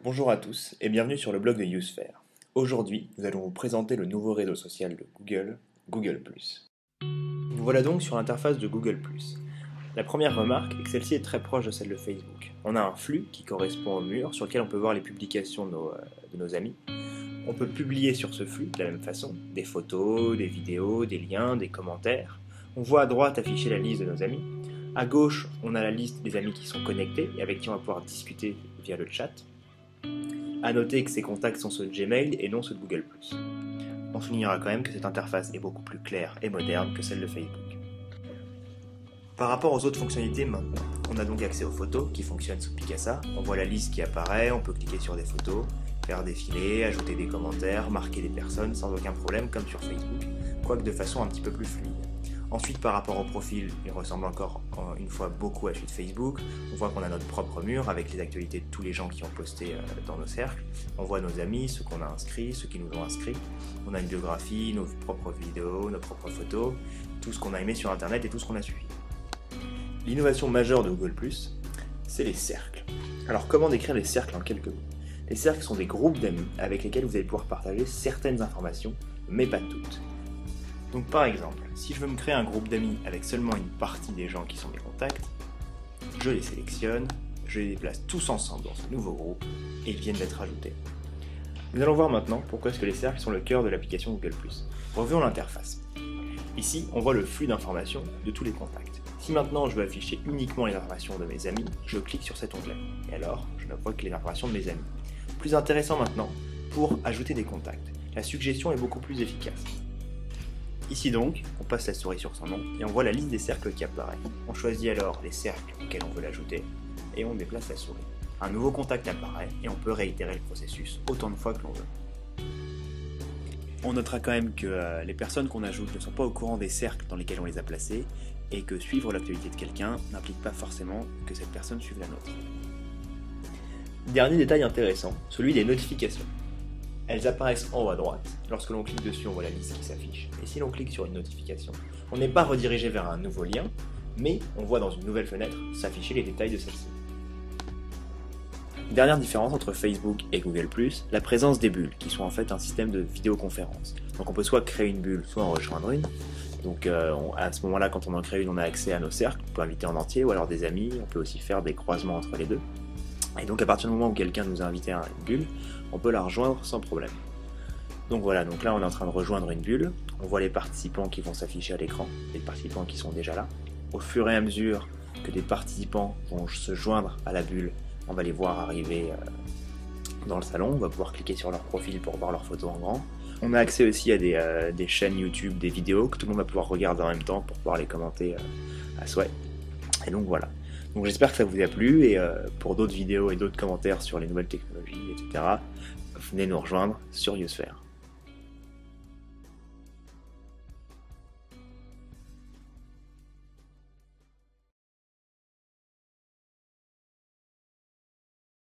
Bonjour à tous et bienvenue sur le blog de Usefare. Aujourd'hui, nous allons vous présenter le nouveau réseau social de Google, Google+. Nous voilà donc sur l'interface de Google+. La première remarque est que celle-ci est très proche de celle de Facebook. On a un flux qui correspond au mur sur lequel on peut voir les publications de nos amis. On peut publier sur ce flux de la même façon des photos, des vidéos, des liens, des commentaires. On voit à droite afficher la liste de nos amis. À gauche, on a la liste des amis qui sont connectés et avec qui on va pouvoir discuter via le chat. A noter que ces contacts sont ceux de Gmail et non ceux de Google+. On soulignera quand même que cette interface est beaucoup plus claire et moderne que celle de Facebook. Par rapport aux autres fonctionnalités maintenant, on a donc accès aux photos qui fonctionnent sous Picasa. On voit la liste qui apparaît, on peut cliquer sur des photos, faire défiler, ajouter des commentaires, marquer des personnes sans aucun problème comme sur Facebook, quoique de façon un petit peu plus fluide. Ensuite, par rapport au profil, il ressemble encore une fois beaucoup à celui de Facebook. On voit qu'on a notre propre mur avec les actualités de tous les gens qui ont posté dans nos cercles. On voit nos amis, ceux qu'on a inscrits, ceux qui nous ont inscrits. On a une biographie, nos propres vidéos, nos propres photos, tout ce qu'on a aimé sur Internet et tout ce qu'on a suivi. L'innovation majeure de Google+, c'est les cercles. Alors comment décrire les cercles en quelques mots? Les cercles sont des groupes d'amis avec lesquels vous allez pouvoir partager certaines informations, mais pas toutes. Donc par exemple, si je veux me créer un groupe d'amis avec seulement une partie des gens qui sont mes contacts, je les sélectionne, je les déplace tous ensemble dans ce nouveau groupe et ils viennent d'être ajoutés. Nous allons voir maintenant pourquoi est-ce que les cercles sont le cœur de l'application Google+. Revenons à l'interface. Ici, on voit le flux d'informations de tous les contacts. Si maintenant je veux afficher uniquement les informations de mes amis, je clique sur cet onglet. Et alors, je ne vois que les informations de mes amis. Plus intéressant maintenant, pour ajouter des contacts. La suggestion est beaucoup plus efficace. Ici donc, on passe la souris sur son nom et on voit la liste des cercles qui apparaît. On choisit alors les cercles auxquels on veut l'ajouter et on déplace la souris. Un nouveau contact apparaît et on peut réitérer le processus autant de fois que l'on veut. On notera quand même que les personnes qu'on ajoute ne sont pas au courant des cercles dans lesquels on les a placés et que suivre l'actualité de quelqu'un n'implique pas forcément que cette personne suive la nôtre. Dernier détail intéressant, celui des notifications. Elles apparaissent en haut à droite. Lorsque l'on clique dessus, on voit la liste qui s'affiche. Et si l'on clique sur une notification, on n'est pas redirigé vers un nouveau lien, mais on voit dans une nouvelle fenêtre s'afficher les détails de celle-ci. Dernière différence entre Facebook et Google+, la présence des bulles, qui sont en fait un système de vidéoconférence. Donc on peut soit créer une bulle, soit en rejoindre une. Donc à ce moment-là, quand on en crée une, on a accès à nos cercles, on peut inviter en entier, ou alors des amis, on peut aussi faire des croisements entre les deux. Et donc à partir du moment où quelqu'un nous a invité à une bulle, on peut la rejoindre sans problème. Donc voilà, donc là on est en train de rejoindre une bulle, on voit les participants qui vont s'afficher à l'écran, les participants qui sont déjà là. Au fur et à mesure que des participants vont se joindre à la bulle, on va les voir arriver dans le salon, on va pouvoir cliquer sur leur profil pour voir leurs photos en grand. On a accès aussi à des chaînes YouTube, des vidéos que tout le monde va pouvoir regarder en même temps pour pouvoir les commenter à souhait. Et donc voilà. Donc j'espère que ça vous a plu et pour d'autres vidéos et d'autres commentaires sur les nouvelles technologies, etc., venez nous rejoindre sur Usefare.